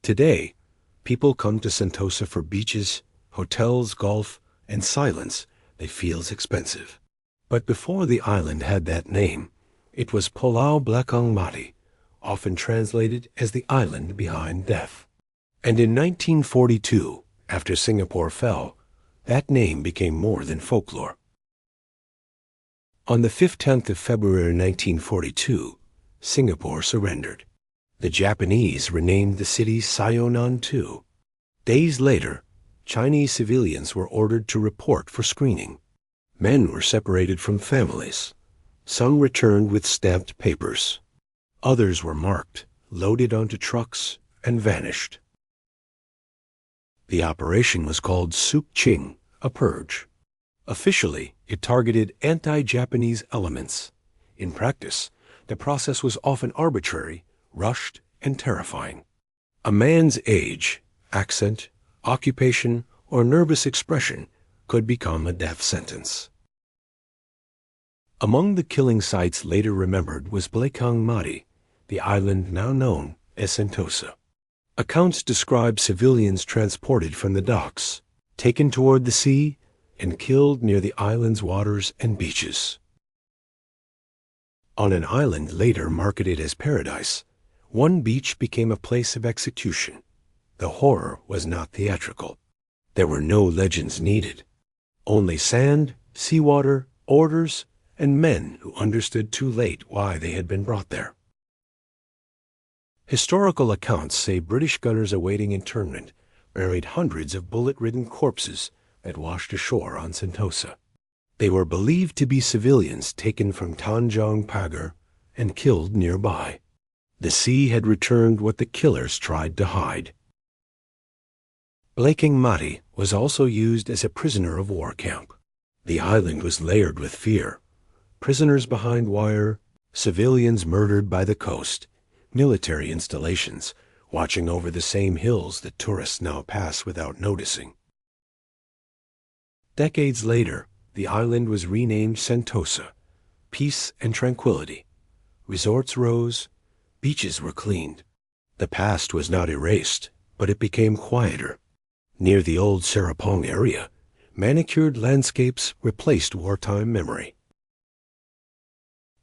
Today, people come to Sentosa for beaches, hotels, golf, and silence that feels expensive. But before the island had that name, it was Pulau Blakang Mati, often translated as the island behind death. And in 1942, after Singapore fell, that name became more than folklore. On the 15th of February 1942, Singapore surrendered. The Japanese renamed the city Sayonan too. Days later, Chinese civilians were ordered to report for screening. Men were separated from families. Some returned with stamped papers. Others were marked, loaded onto trucks, and vanished. The operation was called Sook Ching, a purge. Officially, it targeted anti-Japanese elements. In practice, the process was often arbitrary, rushed, and terrifying. A man's age, accent, occupation, or nervous expression could become a death sentence. Among the killing sites later remembered was Blakang Mati, the island now known as Sentosa. Accounts describe civilians transported from the docks, taken toward the sea, and killed near the island's waters and beaches. On an island later marketed as paradise, one beach became a place of execution. The horror was not theatrical. There were no legends needed. Only sand, seawater, orders, and men who understood too late why they had been brought there. Historical accounts say British gunners awaiting internment buried hundreds of bullet-ridden corpses that washed ashore on Sentosa. They were believed to be civilians taken from Tanjong Pagar and killed nearby. The sea had returned what the killers tried to hide. Blakang Mati was also used as a prisoner of war camp. The island was layered with fear. Prisoners behind wire, civilians murdered by the coast, military installations watching over the same hills that tourists now pass without noticing. Decades later, the island was renamed Sentosa, peace and tranquility. Resorts rose, beaches were cleaned. The past was not erased, but it became quieter. Near the old Serapong area, manicured landscapes replaced wartime memory.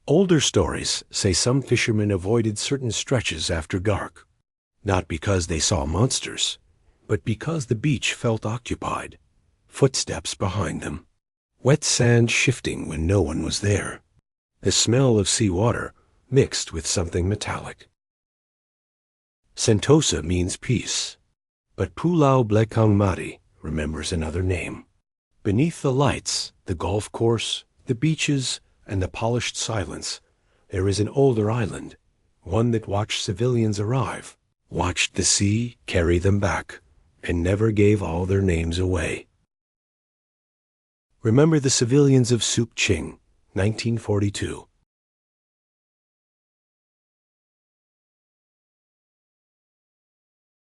Older stories say some fishermen avoided certain stretches after dark, not because they saw monsters, but because the beach felt occupied, footsteps behind them, wet sand shifting when no one was there, the smell of seawater mixed with something metallic. Sentosa means peace, but Pulau Blakang Mati remembers another name. Beneath the lights, the golf course, the beaches, and the polished silence, there is an older island, one that watched civilians arrive, watched the sea carry them back, and never gave all their names away. Remember the civilians of Sook Ching, 1942.